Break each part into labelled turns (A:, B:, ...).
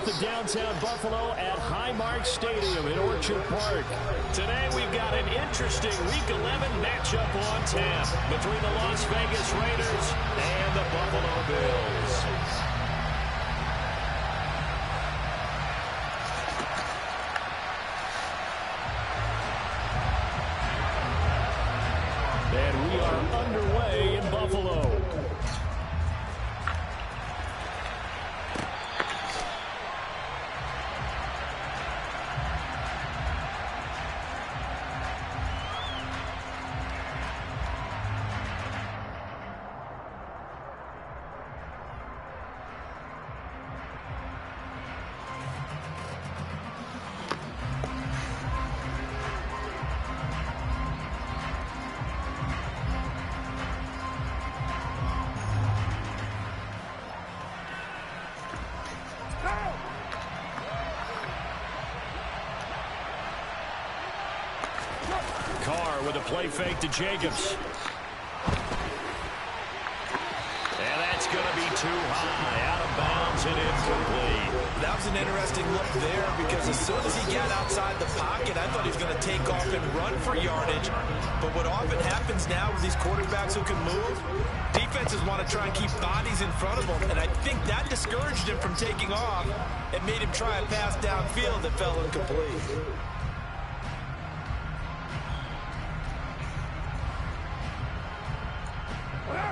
A: north of downtown Buffalo at Highmark Stadium in Orchard Park. Today we've got an interesting Week 11 matchup on tap between the Las Vegas Raiders and the Buffalo Bills. And we are underway in Buffalo. Carr with a play fake to Jacobs. And that's going to be too high. Out of bounds and incomplete.
B: That was an interesting look there because as soon as he got outside the pocket, I thought he was going to take off and run for yardage. But what often happens now with these quarterbacks who can move, defenses want to try and keep bodies in front of them. And I think that discouraged him from taking off and made him try a pass downfield that fell incomplete.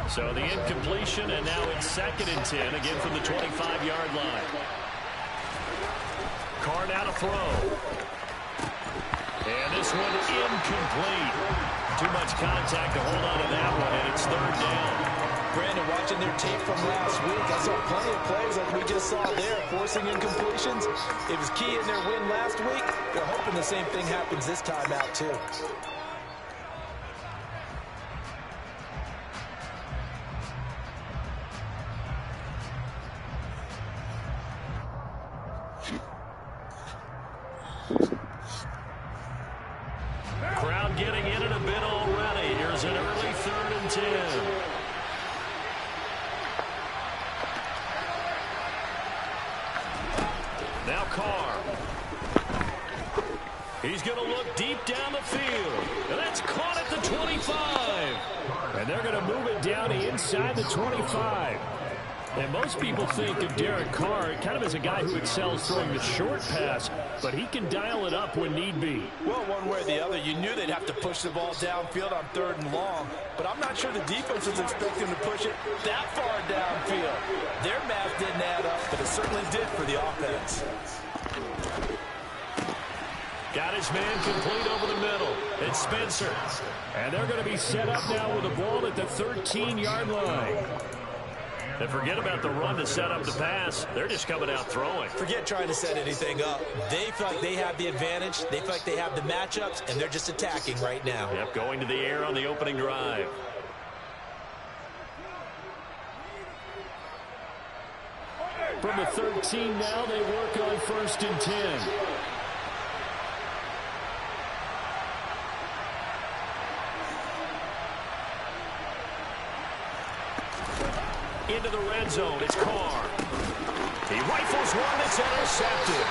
A: So the incompletion, and now it's 2nd and 10, again from the 25-yard line. Carr now to throw. And this one incomplete. Too much contact to hold on to that one, and it's 3rd down.
B: Brandon, watching their tape from last week, I saw plenty of plays like we just saw there, forcing incompletions. It was key in their win last week. They're hoping the same thing happens this time out, too.
A: Crowd getting in it a bit already. Here's an early 3rd and 10. Now Carr. He's going to look deep down the field. And that's caught at the 25. And they're going to move it down to inside the 25. And most people think of Derek Carr kind of as a guy who excels throwing the short pass, but he can dial it up when need be.
B: Well, one way or the other, you knew they'd have to push the ball downfield on 3rd and long, but I'm not sure the defense was expecting to push it that far downfield. Their math didn't add up, but it certainly did for the offense.
A: Got his man complete over the middle. It's Spencer. And they're going to be set up now with the ball at the 13-yard line. And forget about the run to set up the pass. They're just coming out throwing.
B: Forget trying to set anything up. They feel like they have the advantage. They feel like they have the matchups, and they're just attacking right now.
A: Yep, going to the air on the opening drive. From the 13 now, they work on 1st and 10. Into the red zone, it's Carr. He rifles one that's intercepted.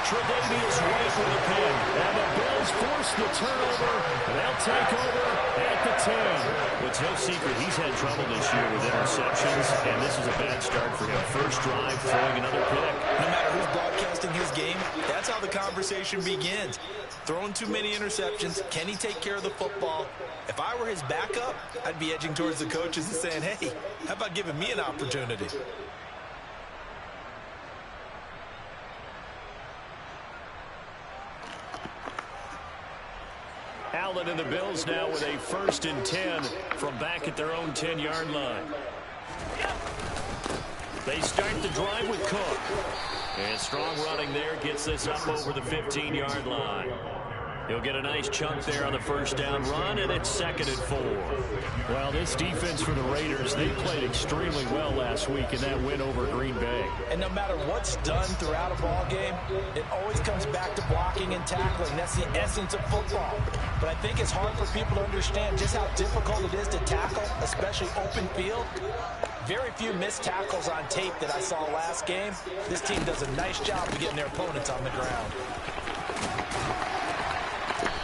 A: Tre'Davious White with a pin. And the Bills force the turnover. They'll take over at the 10. It's no secret he's had trouble this year with interceptions, and this is a bad start for him. First drive, throwing another pick.
B: No matter who's broadcasting his game, that's how the conversation begins. Throwing too many interceptions, can he take care of the football? If I were his backup, I'd be edging towards the coaches and saying, hey, how about giving me an opportunity?
A: Allen and the Bills now with a 1st and 10 from back at their own 10-yard line. They start the drive with Cook. And strong running there gets this up over the 15-yard line. He'll get a nice chunk there on the first down run, and it's 2nd and 4. Well, this defense for the Raiders, they played extremely well last week in that win over Green Bay.
B: And no matter what's done throughout a ball game, it always comes back to blocking and tackling. That's the essence of football. But I think it's hard for people to understand just how difficult it is to tackle, especially open field. Very few missed tackles on tape that I saw last game. This team does a nice job of getting their opponents on the ground.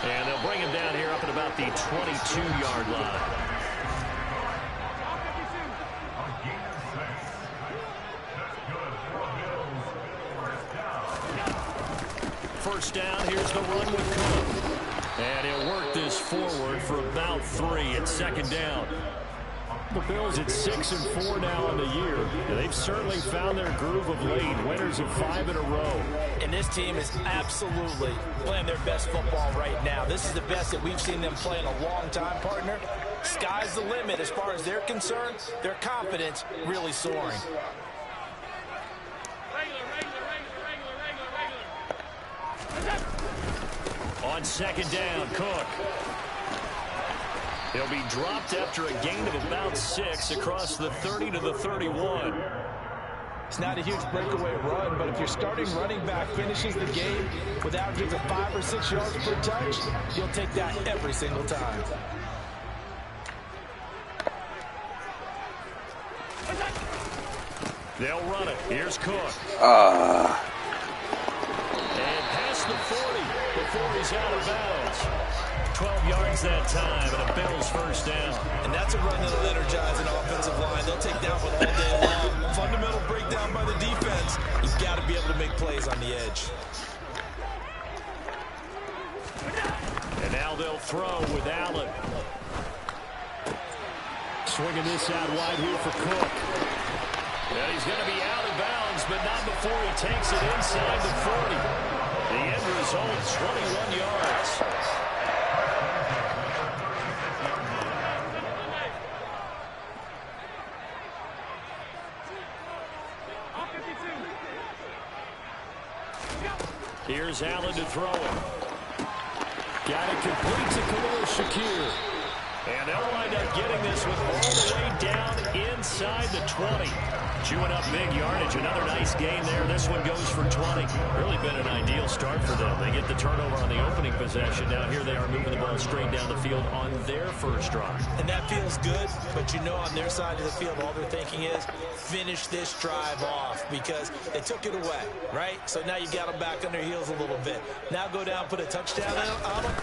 A: And they'll bring him down here up at about the 22-yard line. First down, here's the run with Cook. And he'll work this forward for about 3 at second down. The Bills at 6-4 now on the year. They've certainly found their groove of late, winners of 5 in a row.
B: And this team is absolutely playing their best football right now. This is the best that we've seen them play in a long time, partner. Sky's the limit as far as they're concerned. Their confidence really soaring.
A: On second down, Cook. He'll be dropped after a gain of about 6 across the 30 to the 31.
B: It's not a huge breakaway run, but if your starting running back finishes the game with averages of 5 or 6 yards per touch, you'll take that every single time.
A: They'll run it. Here's Cook. And past the 40 before he's out of bounds. 12 yards that time, and a Bills first down.
B: And that's a run that'll energize an offensive line. They'll take down one all day long. Fundamental breakdown by the defense. You've got to be able to make plays on the edge.
A: And now they'll throw with Allen. Swinging this out wide here for Cook. And he's going to be out of bounds, but not before he takes it inside the 40. The end result, 21 yards. Here's Allen to throw it. Got it complete to Khalil Shakir. And they'll wind up getting this one all the way down inside the 20. Chewing up big yardage. Another nice gain there. This one goes for 20. Really been an ideal start for them. They get the turnover on the opening possession. Now here they are moving the ball straight down the field on their first drive.
B: And that feels good, but you know on their side of the field all they're thinking is finish this drive off because they took it away, right? So now you got them back on their heels a little bit. Now go down, put a touchdown on them.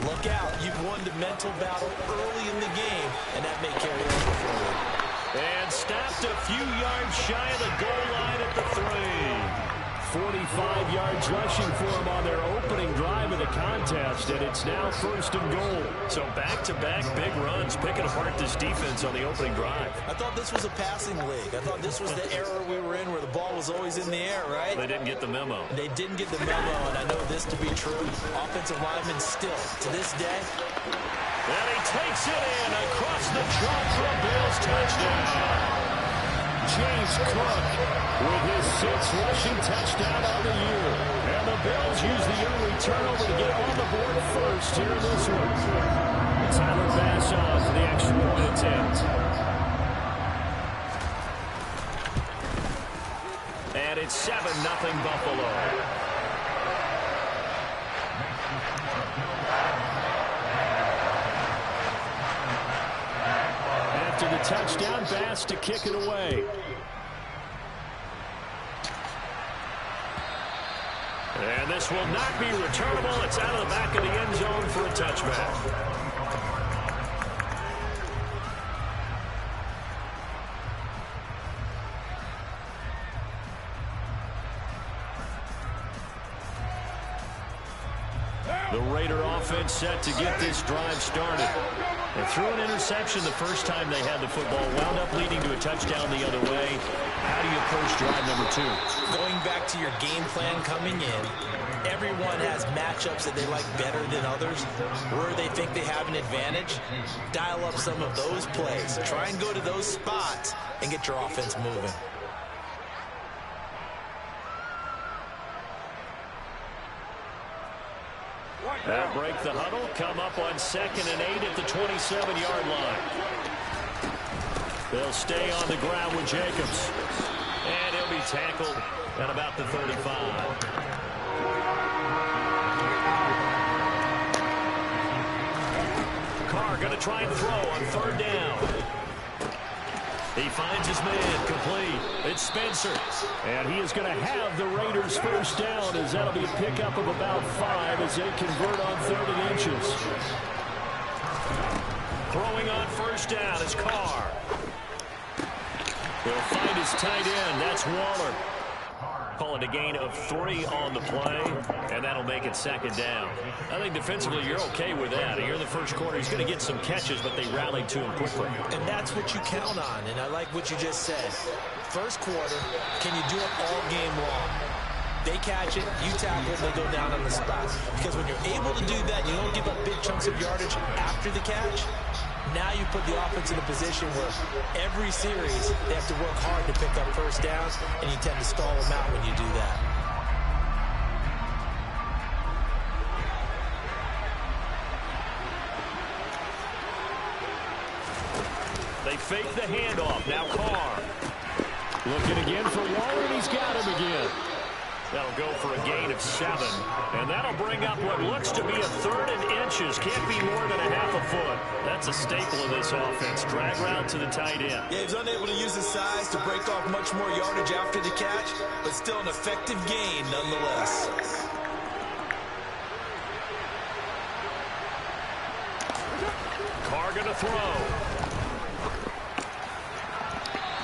B: Look out. You've won the mental battle early in the game, and that may carry over forward.
A: And stopped a few yards shy of the goal line at the 3. 45 yards rushing for him on their opening drive of the contest, and it's now first and goal. So back-to-back big runs, picking apart this defense on the opening drive.
B: I thought this was a passing league. I thought this was the era we were in where the ball was always in the air, right?
A: They didn't get the memo.
B: They didn't get the memo, and I know this to be true. Offensive linemen still, to this day.
A: And he takes it in across the chalk for a Bills touchdown. James Cook with his 6th rushing touchdown on the year. And the Bills use the early turnover to get on the board first here in this one. Tyler Bass on for the extra point attempt. And it's 7-0 Buffalo. After the touchdown, Bass to kick it away. And this will not be returnable. It's out of the back of the end zone for a touchback. The Raider offense set to get this drive started. They threw an interception the first time they had the football, wound up leading to a touchdown the other way. How do you approach drive number 2?
B: Going back to your game plan coming in, everyone has matchups that they like better than others. Where they think they have an advantage, dial up some of those plays. Try and go to those spots and get your offense moving.
A: They'll break the huddle, come up on 2nd and 8 at the 27-yard line. They'll stay on the ground with Jacobs. And he'll be tackled at about the 35. Carr going to try and throw on 3rd down. He finds his man, complete. It's Spencer. And he is going to have the Raiders first down, as that'll be a pickup of about 5 as they convert on 3rd and inches. Throwing on first down is Carr. He'll find his tight end. That's Waller. Calling a gain of 3 on the play, and that'll make it 2nd down. I think defensively you're okay with that. Here in the first quarter, he's going to get some catches, but they rallied to him quickly.
B: And that's what you count on, and I like what you just said. First quarter, can you do it all game long? They catch it, you tackle it, they go down on the spot. Because when you're able to do that, you don't give up big chunks of yardage after the catch. Now you put the offense in a position where every series they have to work hard to pick up first downs, and you tend to stall them out when you do that.
A: They fake the handoff. Now Carr. Looking again for Waller, and he's got him again. That'll go for a gain of 7. And that'll bring up what looks to be a 3rd and inches. Can't be more than a half a foot. That's a staple of this offense. Drag route to the tight end.
B: Yeah, he's unable to use his size to break off much more yardage after the catch, but still an effective gain nonetheless.
A: Carr going to throw.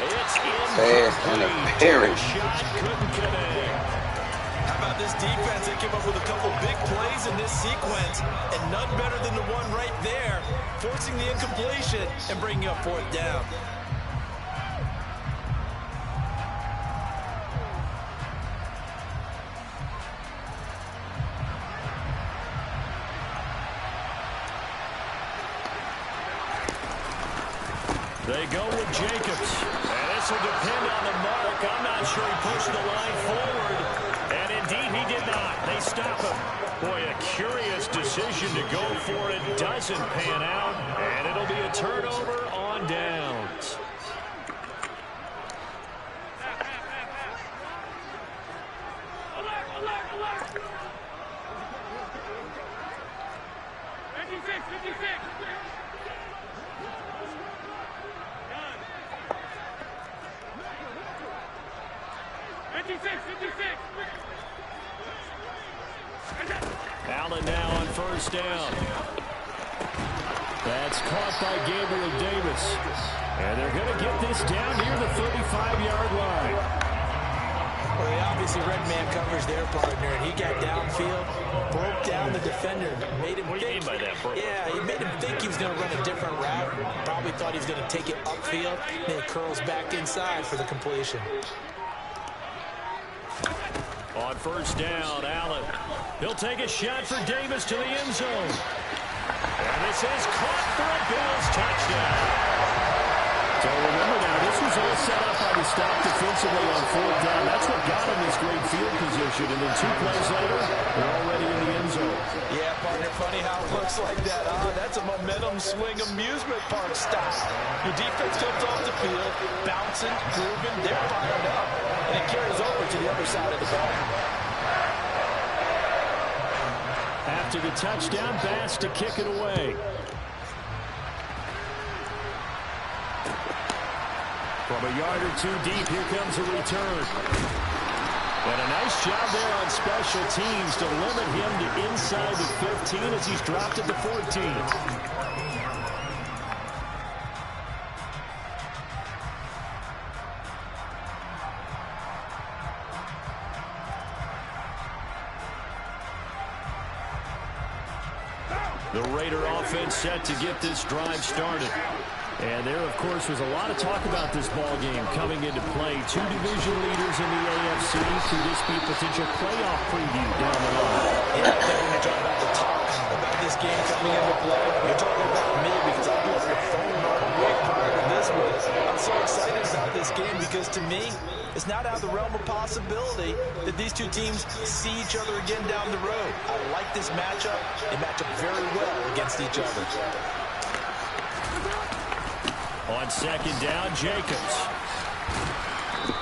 A: It's
C: and a parry.
A: Shot couldn't connect.
B: How about this defense? They came up with a couple big plays in this sequence, and none better than the one right there, forcing the incompletion and bringing up 4th down.
A: They go with Jacobs. And this will depend on the mark. I'm not sure he pushed the line forward. And indeed he did not. They stop him. Boy, a curious decision to go for it. Doesn't pan out. And it'll be a turnover on downs. Allen now on first down. That's caught by Gabriel Davis. And they're going to get this down near the 35-yard line.
B: Well, they obviously red man covers their partner, and he got downfield, broke down the defender, made him
A: What do you mean by that, bro?
B: Yeah, he made him think he was going to run a different route. Probably thought he was going to take it upfield. Then he curls back inside for the completion.
A: On first down, Allen. He'll take a shot for Davis to the end zone. And this is caught for a Bills touchdown. So remember now, this was all set up by the stop defensively on 4th down. That's what got him this great field position. And then 2 plays later, they're already in the end zone.
B: Yeah, partner, funny how it looks like that, huh? That's a momentum swing amusement park style. Your defense comes off the field, bouncing, grooving, they're fired up. And it carries over to the other side of the ball.
A: After the touchdown, Bass to kick it away. From a yard or 2 deep, here comes a return. And a nice job there on special teams to limit him to inside the 15 as he's dropped at the 14. The Raider offense set to get this drive started. And there, of course, was a lot of talk about this ball game coming into play. 2 division leaders in the AFC. Could this be a potential playoff preview down the line?
B: Yeah, I think when you're talking about the talk about this game coming into play, you're talking about me because I blew up your phone all week prior to this one. I'm so excited about this game because to me, it's not out of the realm of possibility that these 2 teams see each other again down the road. I like this matchup. They match up very well against each other.
A: On second down, Jacobs.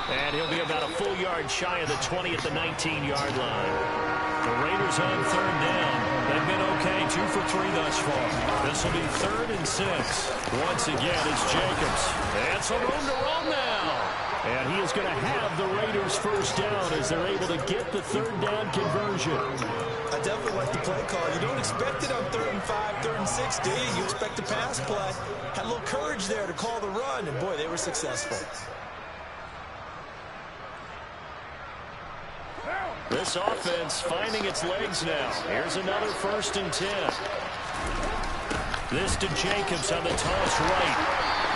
A: And he'll be about a full yard shy of the 20 at the 19-yard line. The Raiders on third down. They've been okay, 2 for 3 thus far. This will be 3rd and 6. Once again, it's Jacobs. And some room to run now. And he is going to have the Raiders first down as they're able to get the 3rd down conversion.
B: I definitely like the play call. You don't expect it on 3rd and 5, 3rd and 6, do you? You expect a pass play. Had a little courage there to call the run, and boy, they were successful.
A: This offense finding its legs now. Here's another 1st and 10. This to Jacobs on the toss right.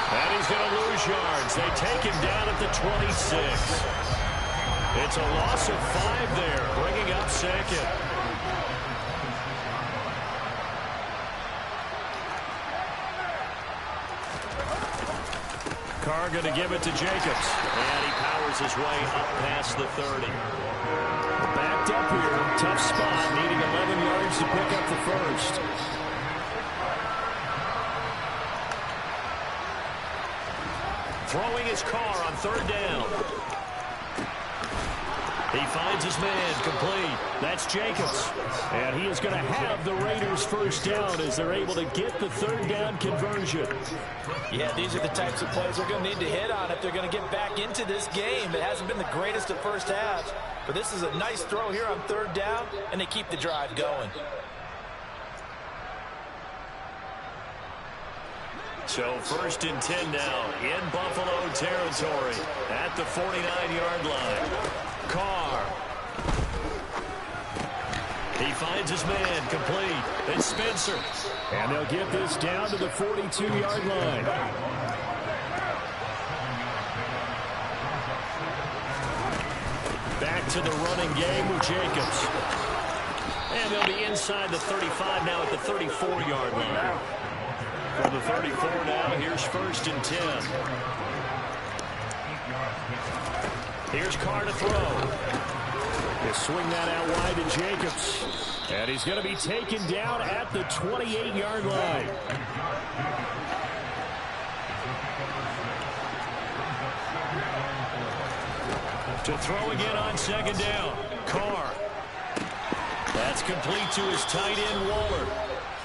A: And he's going to lose yards. They take him down at the 26. It's a loss of 5 there, bringing up 2nd. Carr going to give it to Jacobs. And he powers his way up past the 30. Backed up here, tough spot, needing 11 yards to pick up the first. Throwing his Carr on 3rd down. He finds his man complete. That's Jacobs. And he is going to have the Raiders first down as they're able to get the 3rd down conversion.
B: Yeah, these are the types of plays they're going to need to hit on if they're going to get back into this game. It hasn't been the greatest of first halves, but this is a nice throw here on 3rd down, and they keep the drive going.
A: So 1st and 10 now in Buffalo territory at the 49-yard line. Carr. He finds his man complete. It's Spencer. And they'll get this down to the 42-yard line. Back to the running game with Jacobs. And they'll be inside the 35 now at the 34-yard line. From the 34 now, here's 1st and 10. Here's Carr to throw. He'll swing that out wide to Jacobs. And he's going to be taken down at the 28-yard line. To throw again on 2nd down. Carr. That's complete to his tight end, Waller.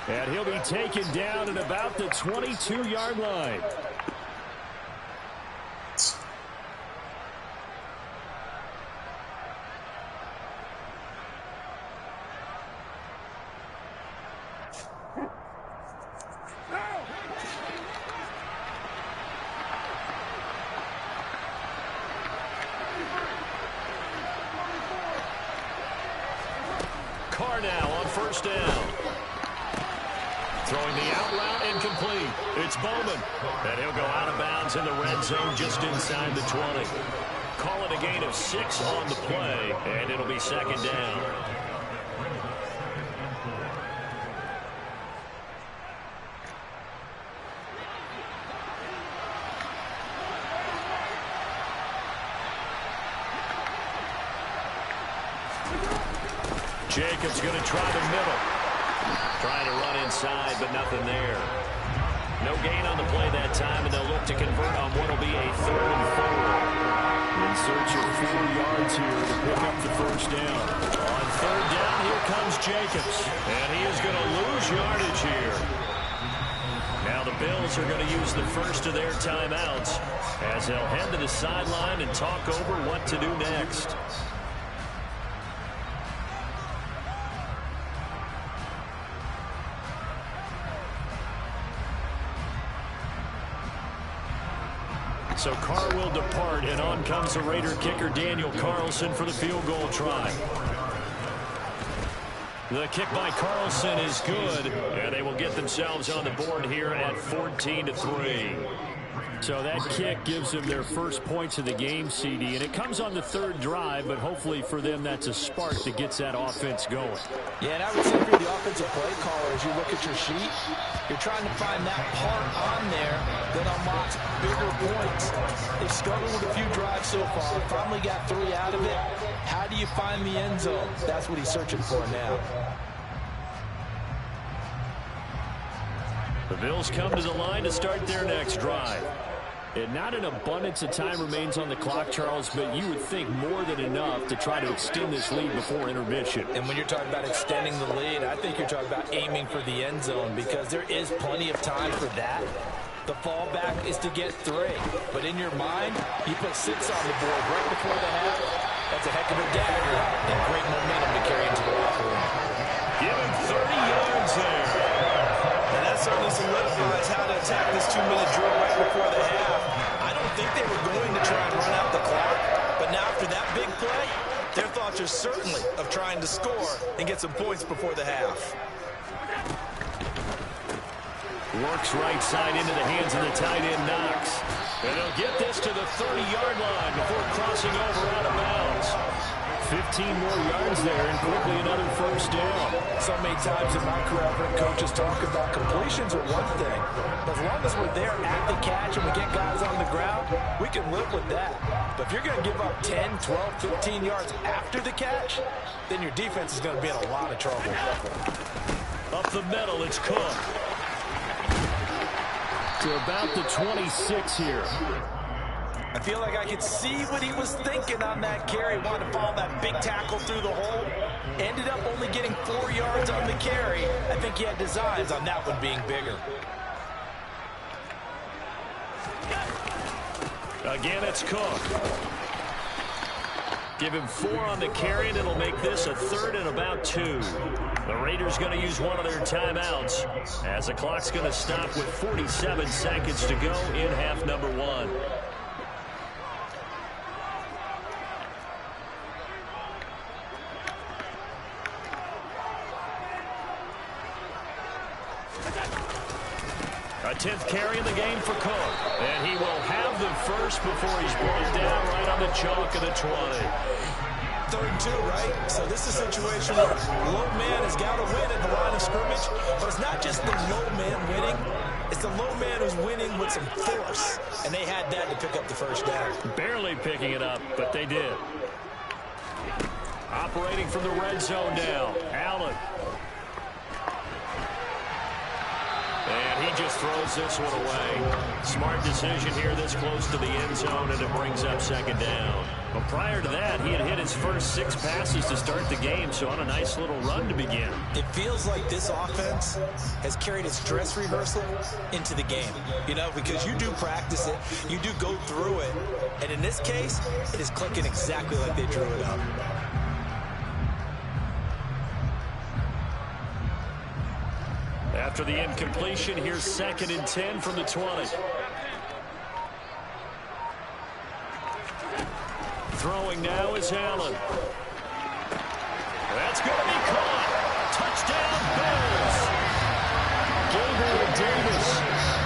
A: And he'll be taken down at about the 22-yard line. Carr now on 1st down. Throwing the out route incomplete. It's Bowman. And he'll go out of bounds in the red zone just inside the 20. Call it a gain of 6 on the play, and it'll be 2nd down. Jacobs going to try the middle. Trying to run inside, but nothing there. No gain on the play that time, and they'll look to convert on what will be a 3rd and 4. In search of 4 yards here to pick up the first down. On 3rd down, here comes Jacobs. And he is going to lose yardage here. Now the Bills are going to use the first of their timeouts as they'll head to the sideline and talk over what to do next. So Carr will depart, and on comes the Raider kicker Daniel Carlson for the field goal try. The kick by Carlson is good, and they will get themselves on the board here at 14-3. So that kick gives them their first points of the game, CD, and it comes on the 3rd drive, but hopefully for them that's a spark that gets that offense going.
B: Yeah, and I would say if you're the offensive play caller, as you look at your sheet, you're trying to find that part on there that unlocks bigger points. They've struggled with a few drives so far, finally got 3 out of it. How do you find the end zone? That's what he's searching for now.
A: The Bills come to the line to start their next drive. And not an abundance of time remains on the clock, Charles, but you would think more than enough to try to extend this lead before intermission.
B: And when you're talking about extending the lead, I think you're talking about aiming for the end zone because there is plenty of time for that. The fallback is to get 3. But in your mind, you put 6 on the board right before the half. That's a heck of a dagger and great momentum to carry into the locker room.
A: Give him 30 yards there.
B: And that certainly solidifies how to attack this 2-minute drill right before the half. I don't think they were going to try and run out the clock, but now after that big play, their thoughts are certainly of trying to score and get some points before the half.
A: Works right side into the hands of the tight end, Knox. And they'll get this to the 30-yard line before crossing over out of bounds. 15 more yards there and quickly another first down.
B: So many times in my career, I've heard coaches talk about completions are one thing. But as long as we're there at the catch and we get guys on the ground, we can live with that. But if you're going to give up 10, 12, 15 yards after the catch, then your defense is going to be in a lot of trouble.
A: Up the middle, it's Cook. To about the 26 here.
B: I feel like I could see what he was thinking on that carry. Wanted to follow that big tackle through the hole. Ended up only getting 4 yards on the carry. I think he had designs on that one being bigger.
A: Again, it's Cook. Give him 4 on the carry, and it'll make this a 3rd and about 2. The Raiders going to use one of their timeouts as the clock's going to stop with 47 seconds to go in half number 1. A 10th carry in the game for Cook. And he will have the first before he's brought down right on the chalk of the 20.
B: 3rd and 2, right? So this is a situation where low man has got to win at the line of scrimmage. But it's not just the low man winning. It's the low man who's winning with some force. And they had that to pick up the first down.
A: Barely picking it up, but they did. Operating from the red zone now. Allen. And he just throws this one away. Smart decision here this close to the end zone, and it brings up 2nd down. But prior to that, he had hit his first 6 passes to start the game, so on a nice little run to begin.
B: It feels like this offense has carried its dress rehearsal into the game. You know, because you do practice it, you do go through it, and in this case, it is clicking exactly like they drew it up.
A: After the incompletion, here's 2nd and 10 from the 20. Throwing now is Allen. That's going to be caught. Touchdown, Bills. Gabriel Davis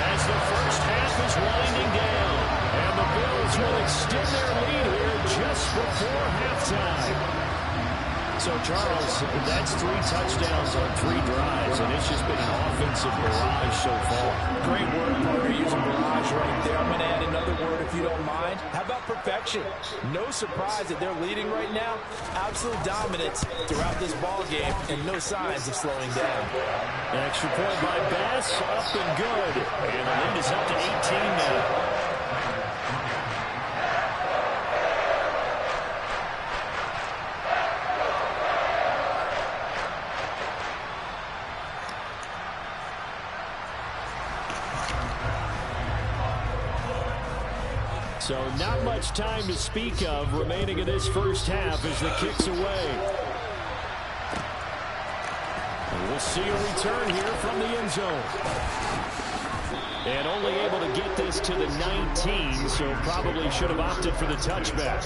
A: as the first half is winding down. And the Bills will extend their lead here just before halftime. So, Charles, that's 3 touchdowns on 3 drives, and it's just been an offensive barrage so far.
B: Great word, partner, using barrage right there. I'm going to add another word if you don't mind. How about perfection? No surprise that they're leading right now. Absolute dominance throughout this ball game, and no signs of slowing down.
A: An extra point by Bass, up and good. And the lead is up to 18 now. So not much time to speak of remaining in this first half as the kick's away. And we'll see a return here from the end zone. And only able to get this to the 19, so probably should have opted for the touchback.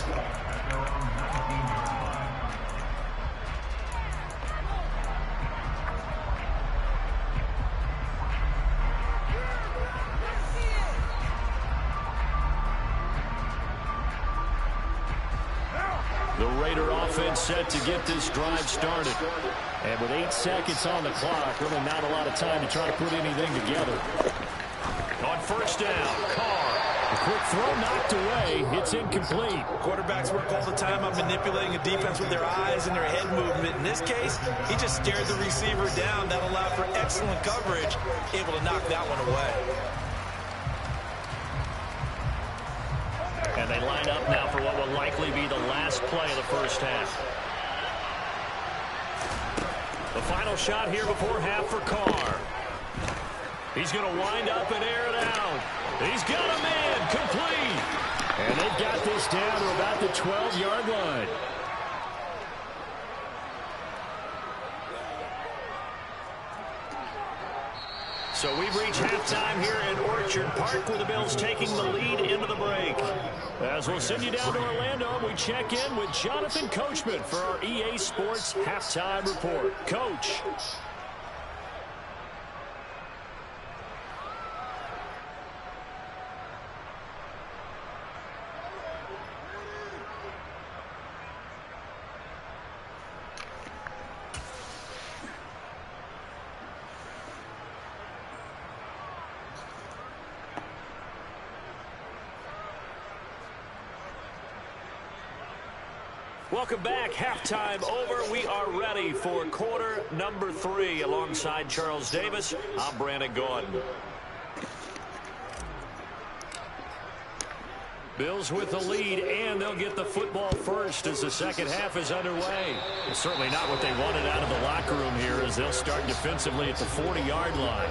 A: The Raider offense set to get this drive started. And with 8 seconds on the clock, really not a lot of time to try to put anything together. On first down, Carr. A quick throw knocked away. It's incomplete.
B: Quarterbacks work all the time on manipulating a defense with their eyes and their head movement. In this case, he just stared the receiver down. That allowed for excellent coverage, able to knock that one away.
A: And they line up now for what will likely be the last play of the first half. The final shot here before half for Carr. He's going to wind up and air it out. He's got a man complete. And they've got this down to about the 12-yard line. So we've reached halftime here in Orchard Park with the Bills taking the lead into the break. As we'll send you down to Orlando, we check in with Jonathan Coachman for our EA Sports Halftime Report. Coach. Welcome back. Halftime over. We are ready for quarter number 3. Alongside Charles Davis, I'm Brandon Gordon. Bills with the lead, and they'll get the football first as the second half is underway. It's certainly not what they wanted out of the locker room here, as they'll start defensively at the 40-yard line.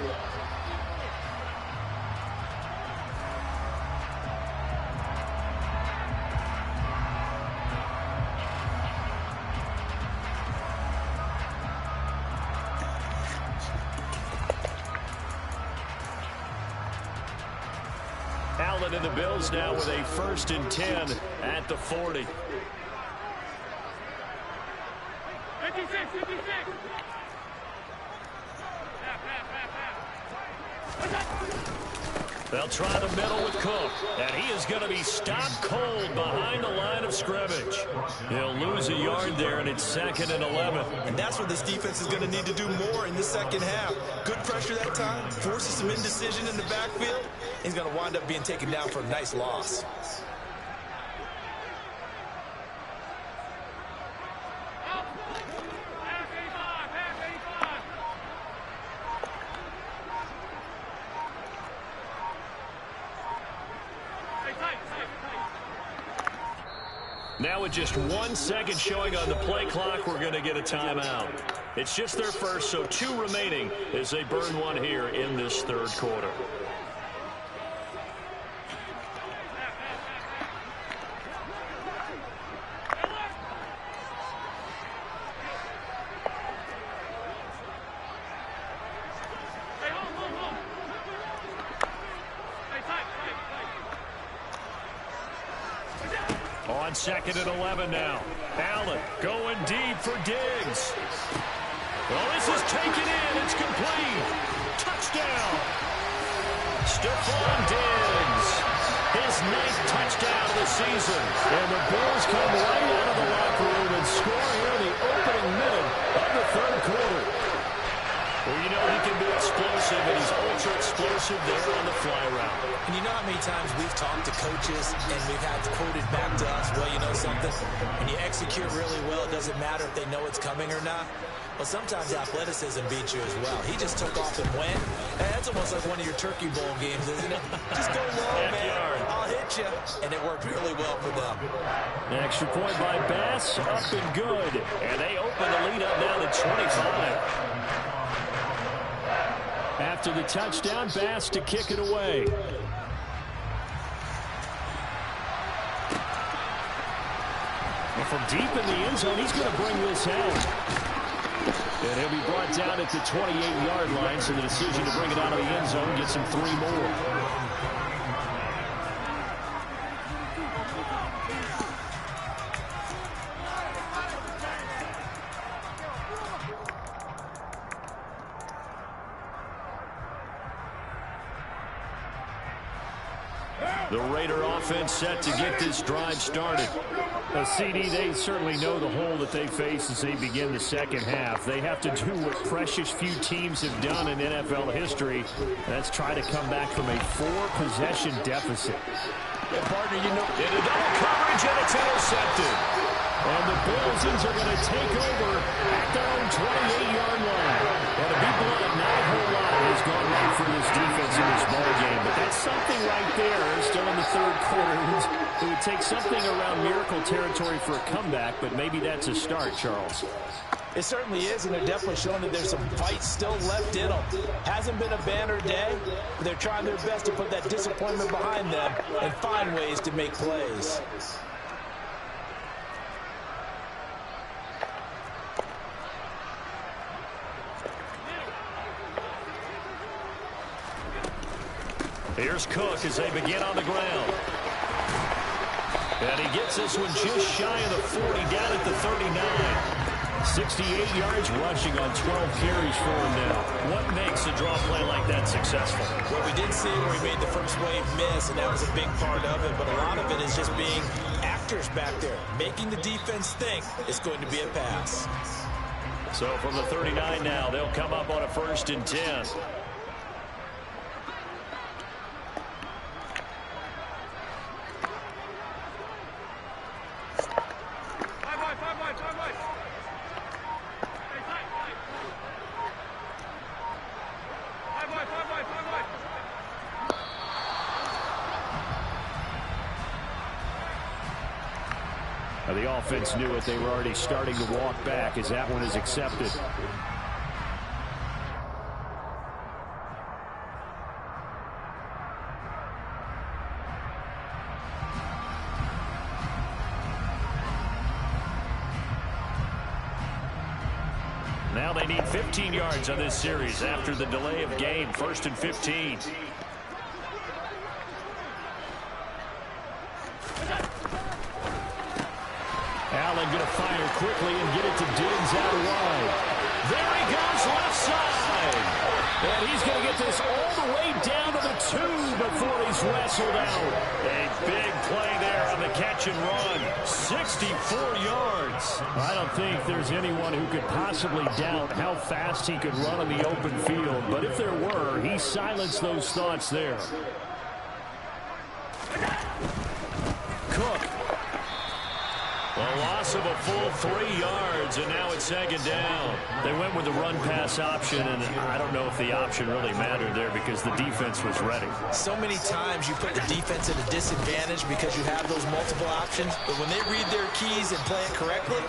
A: Allen and the Bills now with a 1st and 10 at the 40. 56. They'll try the middle with Cook, and he is going to be stopped cold behind the line of scrimmage. He'll lose a yard there, and it's 2nd and 11.
B: And that's what this defense is going to need to do more in the second half. Good pressure that time, forces some indecision in the backfield. He's going to wind up being taken down for a nice loss.
A: Now with just 1 second showing on the play clock, we're going to get a timeout. It's just their first, so 2 remaining as they burn one here in this third quarter. On 2nd and 11 now. Allen going deep for Diggs. Well, this is taken in. It's complete. Touchdown. Stephon Diggs. His 9th touchdown of the season. And the Bills come right out of the locker room and score here in the opening minute of the third quarter. Well, you know he can be explosive, and he's ultra explosive there on the fly route.
B: And you know how many times we've talked to coaches and we've had quoted back to us, well, you know something? When you execute really well, it doesn't matter if they know it's coming or not. Well, sometimes athleticism beats you as well. He just took off and went. And that's almost like one of your Turkey Bowl games, isn't it? Just go low, man. I'll hit you. And it worked really well for them.
A: An extra point by Bass, up and good. And they open the lead up now to 25. After the touchdown, Bass to kick it away. And from deep in the end zone, he's going to bring this out. And he'll be brought down at the 28-yard line, so the decision to bring it out of the end zone gets him 3 more. The Raider offense set to get this drive started. CD, they certainly know the hole that they face as they begin the second half. They have to do what precious few teams have done in NFL history. That's try to come back from a 4-possession deficit.
B: Yeah, partner, you know.
A: Into double coverage, and it's intercepted. And the Bills are going to take over at their own 28-yard line. And to be blunt, not a whole lot has gone right for this defense in this ball game. But that's something right there. Still in the third quarter. It would to take something around miracle territory for a comeback, but maybe that's a start, Charles.
B: It certainly is, and they're definitely showing that there's some fight still left in them. Hasn't been a banner day, but they're trying their best to put that disappointment behind them and find ways to make plays.
A: Here's Cook as they begin on the ground. And he gets this one just shy of the 40, down at the 39. 68 yards rushing on 12 carries for him now. What makes a draw play like that successful?
B: Well, we did see where he made the first wave miss, and that was a big part of it. But a lot of it is just being actors back there, making the defense think it's going to be a pass.
A: So from the 39 now, they'll come up on a 1st and 10. The offense knew it. They were already starting to walk back as that one is accepted. Now they need 15 yards on this series after the delay of game. 1st and 15. Allen going to fire quickly and get it to Diggs out wide. There he goes, left side. And he's going to get this all the way down to the 2 before he's wrestled out. A big play there on the catch and run. 64 yards. I don't think there's anyone who could possibly doubt how fast he could run on the open field. But if there were, he silenced those thoughts there. Cook. A loss of a full 3 yards, and now it's 2nd down. They went with the run-pass option, and I don't know if the option really mattered there because the defense was ready.
B: So many times you put the defense at a disadvantage because you have those multiple options, but when they read their keys and play it correctly,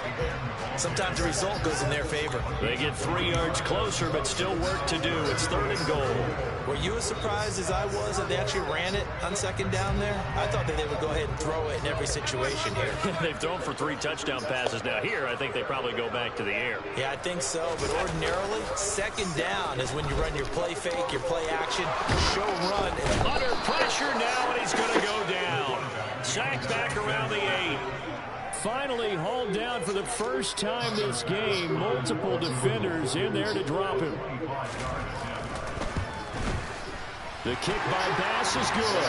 B: sometimes the result goes in their favor.
A: They get 3 yards closer, but still work to do. It's 3rd and goal.
B: Were you as surprised as I was that they actually ran it on 2nd down there? I thought that they would go ahead and throw it in every situation here.
A: They've thrown for 3 touchdown passes now. Here, I think they probably go back to the air.
B: Yeah, I think so, but ordinarily, 2nd down is when you run your play fake, your play action, show run.
A: Under pressure now, and he's going to go down. Sacked back around the 8. Finally hauled down for the first time this game. Multiple defenders in there to drop him. The kick by Bass is good.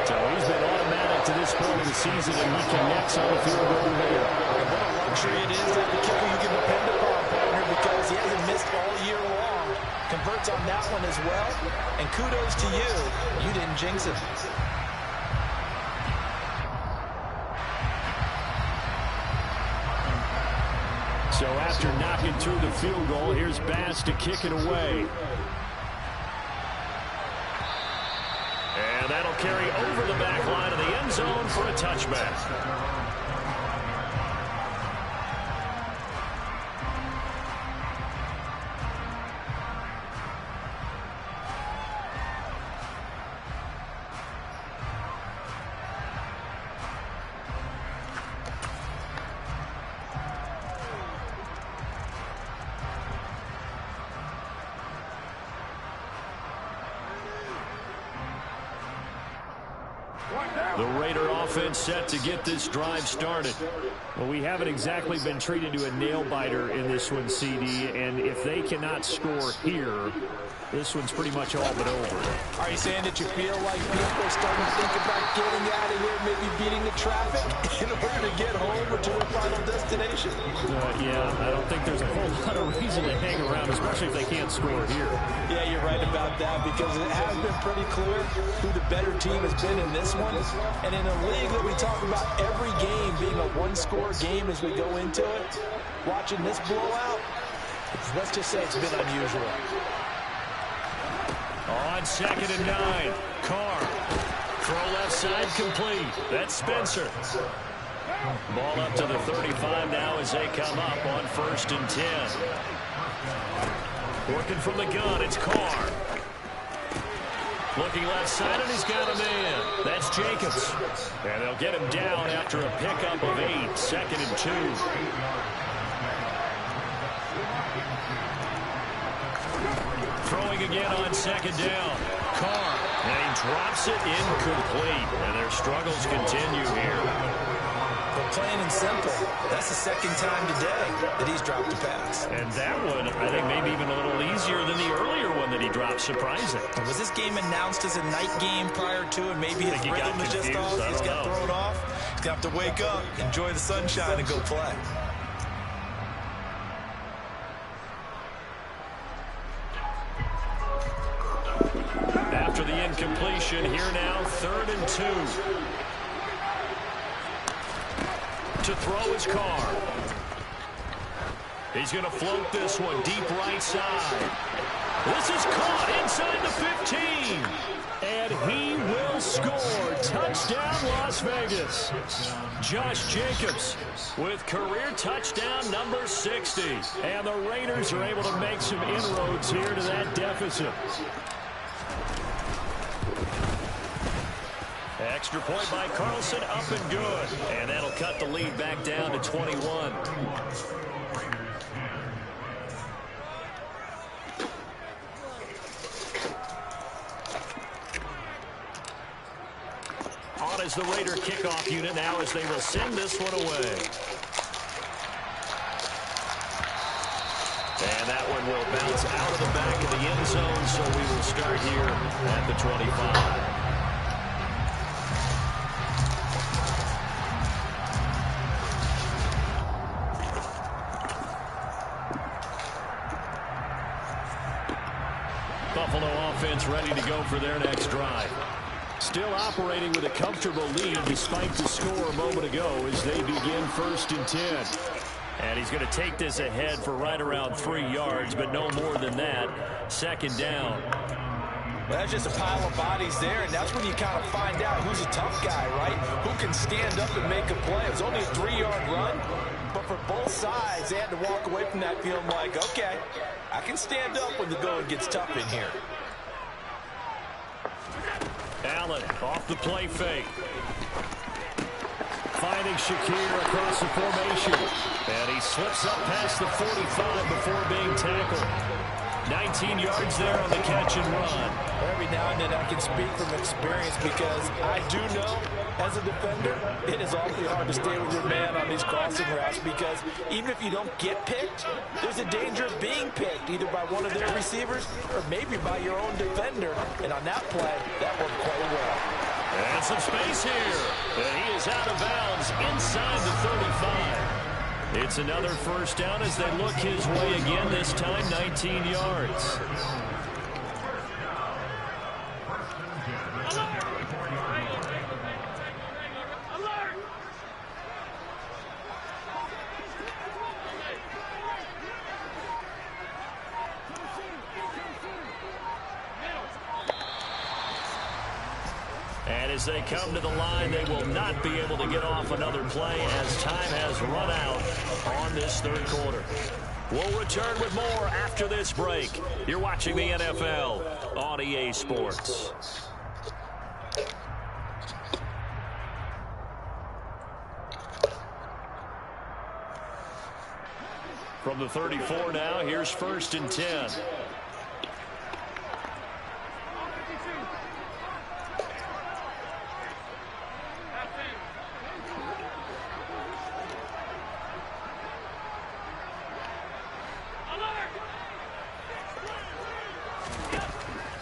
A: So he's been automatic to this point of the season, and he connects on the field goal there.
B: What a luxury it is that the kicker you can depend upon, partner, because he hasn't missed all year long. Converts on that one as well. And kudos to you. You didn't jinx it.
A: So after knocking through the field goal, here's Bass to kick it away. And that'll carry over the back line of the end zone for a touchback. The Raider offense set to get this drive started. Well, we haven't exactly been treated to a nail-biter in this one, CD, and if they cannot score here, this one's pretty much all but over.
B: Are you saying that you feel like people are starting to think about getting out of here, maybe beating the traffic in order to get home or to their final destination?
A: Yeah, I don't think there's a whole lot of reason to hang around, especially if they can't score here.
B: Yeah, you're right about that, because it has been pretty clear who the better team has been in this one. And in a league that we talk about every game being a one-score game as we go into it, watching this blowout, let's just say it's been unusual.
A: On 2nd and 9, Carr Throw left side complete. That's Spencer. Ball up to the 35 now as they come up on 1st and 10. Working from the gun, it's Carr. Looking left side, and he's got a man. That's Jacobs. And they'll get him down after a pickup of 8, 2nd and 2. Throwing again on 2nd down. Carr. And he drops it incomplete. And their struggles continue here.
B: But plain and simple, that's the 2nd time today that he's dropped a pass.
A: And that one, I think, maybe even a little easier than the earlier one that he dropped. Surprising.
B: Was this game announced as a night game prior to, and maybe his rhythm is just off? He's got thrown off. He's got to wake up, enjoy the sunshine, and go play.
A: After the incompletion, here now, 3rd and 2. To throw his Carr. He's going to float this one deep right side. This is caught inside the 15. And he will score. Touchdown, Las Vegas. Josh Jacobs with career touchdown number 60. And the Raiders are able to make some inroads here to that deficit. Extra point by Carlson, up and good. And that'll cut the lead back down to 21. On is the Raider kickoff unit now as they will send this one away. And that one will bounce out of the back of the end zone, so we will start here at the 25. Buffalo offense ready to go for their next drive. Still operating with a comfortable lead despite the score a moment ago as they begin 1st and 10. And he's going to take this ahead for right around 3 yards, but no more than that. 2nd down.
B: That's just a pile of bodies there, and that's when you kind of find out who's a tough guy, right? Who can stand up and make a play. It was only a 3-yard run, but for both sides, they had to walk away from that feeling like, okay, I can stand up when the going gets tough in here.
A: Allen off the play fake. Finding Shakir across the formation. And he slips up past the 45 before being tackled. 19 yards there on the catch and run.
B: Every now and then I can speak from experience because I do know as a defender it is awfully hard to stay with your man on these crossing routes because even if you don't get picked, there's a danger of being picked either by one of their receivers or maybe by your own defender. And on that play, that worked quite well.
A: And some space here. And he is out of bounds inside the 35. It's another 1st down as they look his way again, this time 19 yards. And as they come to the line, they will not be able to get off another play as time has run out on this 3rd quarter. We'll return with more after this break. You're watching the NFL on EA Sports. From the 34 now, here's 1st and 10.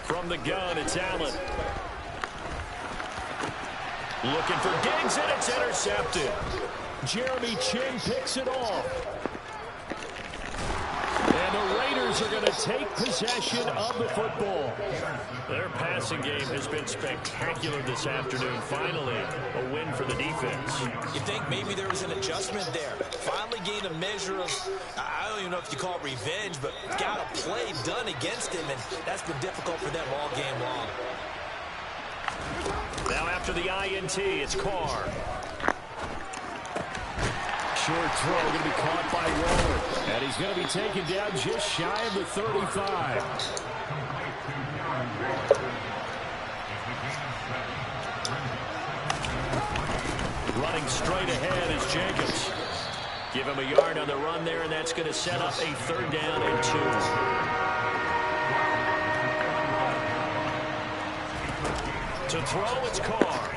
A: From the gun, it's Allen. Looking for Diggs, and it's intercepted. Jeremy Chin picks it off. And the Raiders are going to take possession of the football. Their passing game has been spectacular this afternoon. Finally, a win for the defense.
B: You think maybe there was an adjustment there. Finally gained a measure of, I don't even know if you call it revenge, but got a play done against him, and that's been difficult for them all game long.
A: Now after the INT, it's Carr. Short throw going to be caught by Waller. And he's going to be taken down just shy of the 35. Running straight ahead is Jacobs. Give him a yard on the run there, and that's going to set up a 3rd down and 2. To throw, it's Carr.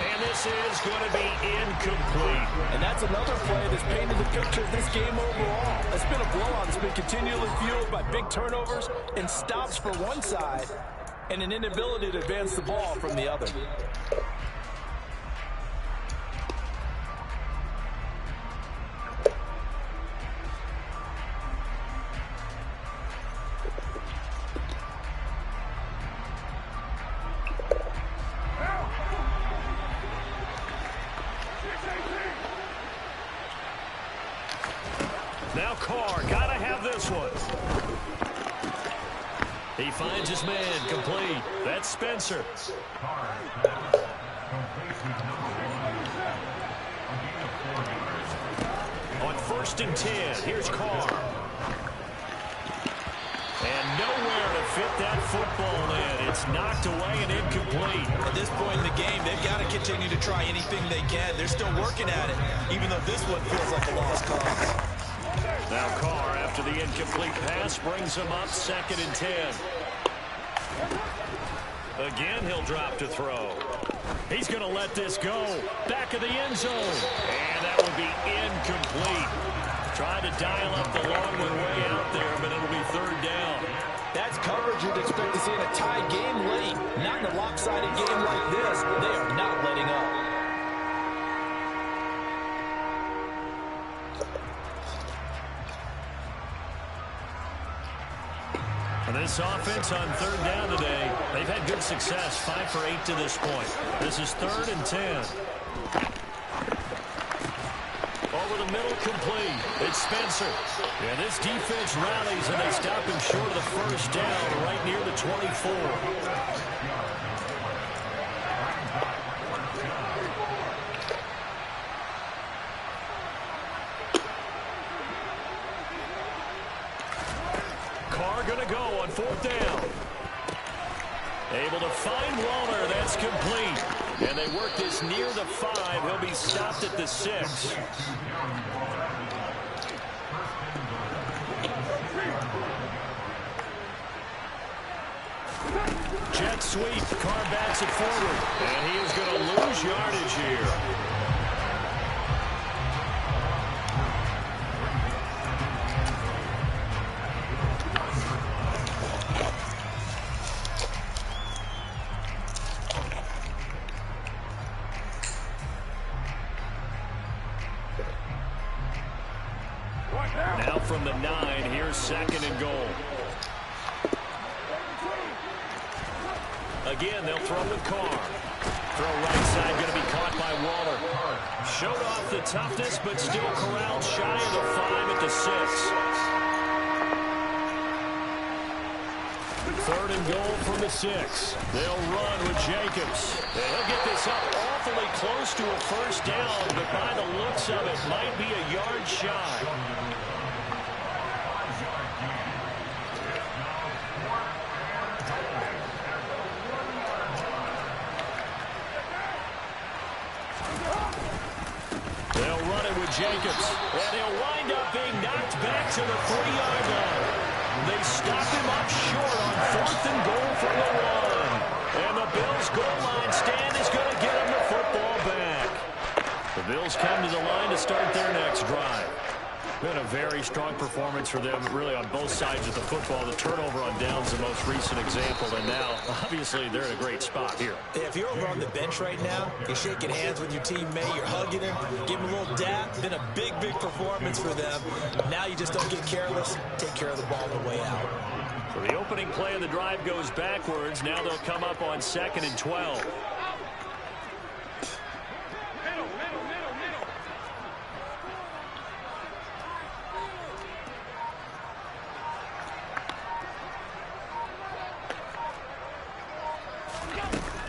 A: And this is going to be incomplete.
B: And that's another play that's painted the picture of this game overall. It's been a blowout that's been continually fueled by big turnovers and stops for one side and an inability to advance the ball from the other.
A: Now Carr, gotta have this one. He finds his man, complete. That's Spencer. On 1st and 10, here's Carr. And nowhere to fit that football in. It's knocked away and incomplete.
B: At this point in the game, they've got to continue to try anything they can. They're still working at it, even though this one feels like a lost cause.
A: Now Carr, after the incomplete pass, brings him up 2nd and 10. Again, he'll drop to throw. He's going to let this go. Back of the end zone. And that will be incomplete. Trying to dial up the long one way out there, but it'll be 3rd down.
B: That's coverage you'd expect to see in a tie game late. Not in a lopsided game like this. They are not letting up.
A: This offense on 3rd down today, they've had good success, 5 for 8 to this point. This is 3rd and 10. Over the middle, complete. It's Spencer. And this defense rallies, and they stop him short of the 1st down, right near the 24. Going to go on 4th down. Able to find Waller. That's complete. And they work this near the 5. He'll be stopped at the 6. Jet sweep. Carr backs it forward. And he is going to lose yardage here. Now from the 9, here's 2nd and goal. Again, they'll throw with Carr. Throw right side, going to be caught by Waller. Showed off the toughness, but still corralled shy of the 5 at the 6. 3rd and goal from the 6. They'll run with Jacobs. And he'll get this up awfully close to a 1st down, but by the looks of it, might be a yard shy. Jacobs, and he'll wind up being knocked back to the 3-yard line. They stop him up short on 4th and goal from the 1. And the Bills' goal line stand is going to get him the football back. The Bills come to the line to start their next drive. Been a very strong performance for them, really, on both sides of the football. The turnover on downs, the most recent example, and now, obviously, they're in a great spot here.
B: If you're over on the bench right now, you're shaking hands with your teammate, you're hugging him, give him a little dap. Been a big, big performance for them. Now you just don't get careless. Take care of the ball on the way out.
A: So the opening play of the drive goes backwards. Now they'll come up on 2nd and 12.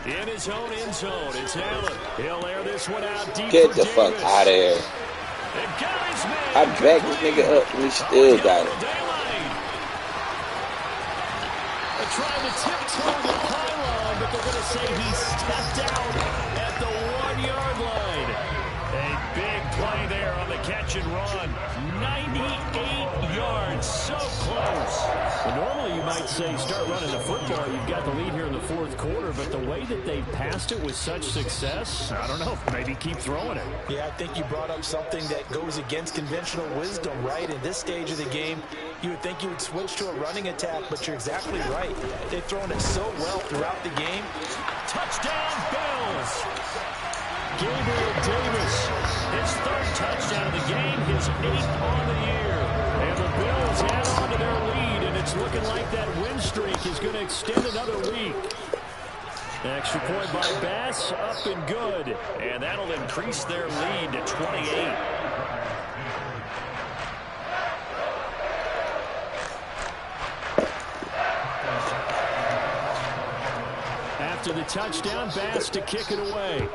A: In his own end zone, it's Allen. He'll air this one out deep.
C: Get the fuck out of here. I backed this nigga up and he still got it.
A: They're trying to tiptoe the pylon, but they're going to say he stepped out at the 1-yard line. A big play there on the catch and run. 98 yards, so close. Well, normally you might say start running the football. You've got the lead here in the fourth quarter, but the way that they passed it with such success, I don't know, maybe keep throwing it.
B: Yeah, I think you brought up something that goes against conventional wisdom, right? In this stage of the game, you would think you would switch to a running attack, but you're exactly right. They've thrown it so well throughout the game.
A: Touchdown, Bills! Gabriel Davis, his third touchdown of the game, his 8th on the year. And the Bills add on to their lead, and it's looking like that win streak is going to extend another week. Extra point by Bass, up and good. And that'll increase their lead to 28. After the touchdown, Bass to kick it away.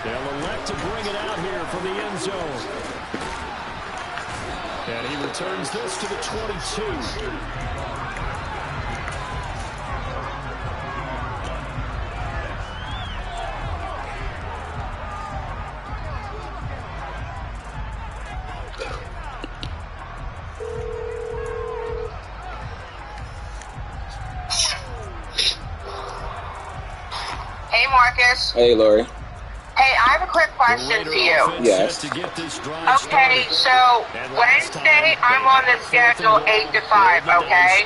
A: They'll elect to bring it out here from the end zone. And he returns this to the 22.
D: Hey, Marcus.
C: Hey, Lori.
D: Hey, I have a quick question for you.
C: Yes.
D: Okay, so Wednesday I'm on the schedule 8 to 5, okay?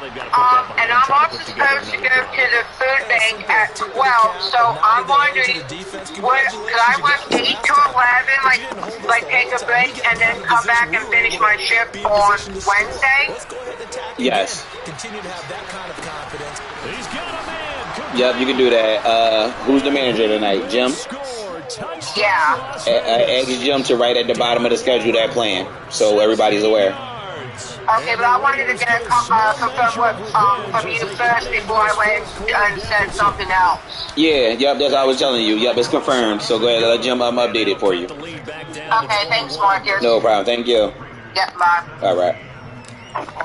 D: And I'm also supposed to go to the food bank at 12, so I'm wondering, could I work 8 to 11, like take a break and then come back and finish my shift on Wednesday?
C: Yes.
B: Continue to have that kind of confidence.
A: He's got a man.
C: Yep, you can do that. Who's the manager tonight? Jim?
D: Yeah.
C: Add Jim to right at the bottom of the schedule that plan, so everybody's aware.
D: Okay, but I wanted to get confirm from you first before I went and said something else.
C: Yeah, yep, that's what I was telling you. Yep, it's confirmed. So go ahead, let Jim update it for you.
D: Okay, thanks, Marcus.
C: No problem. Thank you.
D: Yep, bye.
C: All right.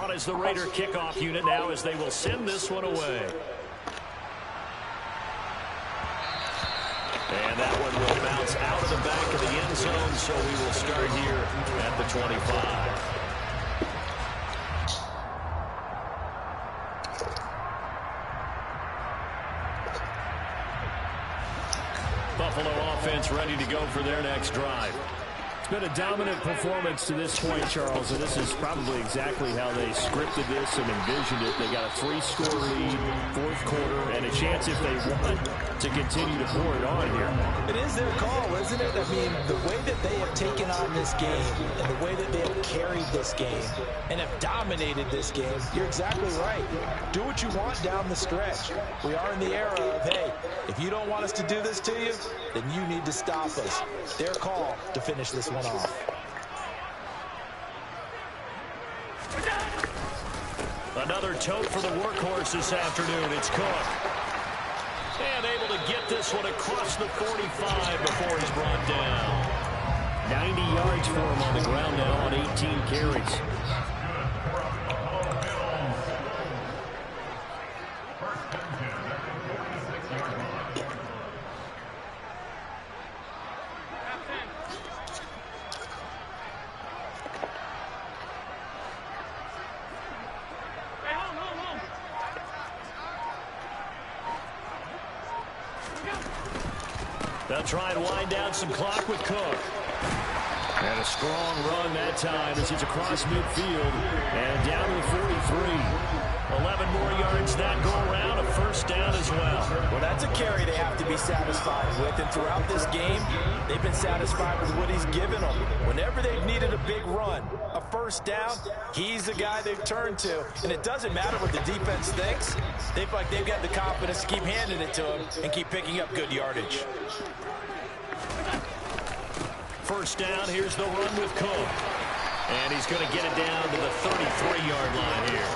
A: On is the Raider kickoff unit now as they will send this one away. And that one will bounce out of the back of the end zone, so we will start here at the 25. Buffalo offense ready to go for their next drive. It's been a dominant performance to this point, Charles, and this is probably exactly how they scripted this and envisioned it. They got a 3-score lead, fourth quarter, and a chance if they want to continue to pour it on here.
B: It is their call, isn't it? I mean, the way that they have taken on this game and the way that they have carried this game and have dominated this game, you're exactly right. Do what you want down the stretch. We are in the era of, hey, if you don't want us to do this to you, then you need to stop us. Their call to finish this one off.
A: Another tote for the workhorse this afternoon. It's Cook. And able to get this one across the 45 before he's brought down. 90 yards for him on the ground now on 18 carries. They'll try and wind down some clock with Cook. And a strong run that time as he's across midfield and down to the 43. 11 more yards that go around, a first down as well.
B: Well, that's a carry they have to be satisfied with, and throughout this game, they've been satisfied with what he's given them. Whenever they've needed a big run, a first down, he's the guy they've turned to. And it doesn't matter what the defense thinks. They feel like they've got the confidence to keep handing it to him and keep picking up good yardage.
A: First down, here's the run with Cook. And he's going to get it down to the 33-yard line here.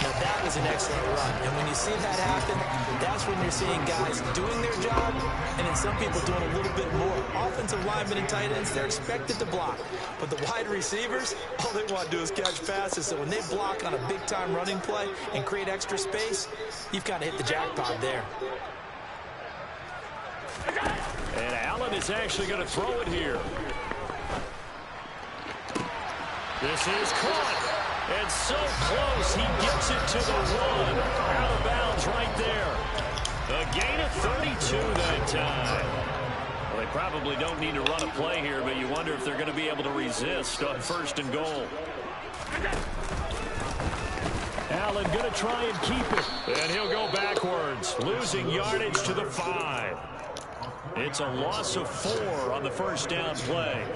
B: Now that was an excellent run, and when you see that happen, that's when you're seeing guys doing their job, and then some people doing a little bit more. Offensive linemen and tight ends, they're expected to block, but the wide receivers, all they want to do is catch passes. So when they block on a big-time running play and create extra space, you've kind of hit the jackpot there.
A: And Allen is actually going to throw it here. This is caught. And so close, he gets it to the 1. Out of bounds right there. A gain of 32 that time. Well, they probably don't need to run a play here, but you wonder if they're going to be able to resist on 1st and goal. Allen going to try and keep it. And he'll go backwards, losing yardage to the 5. It's a loss of 4 on the 1st down play.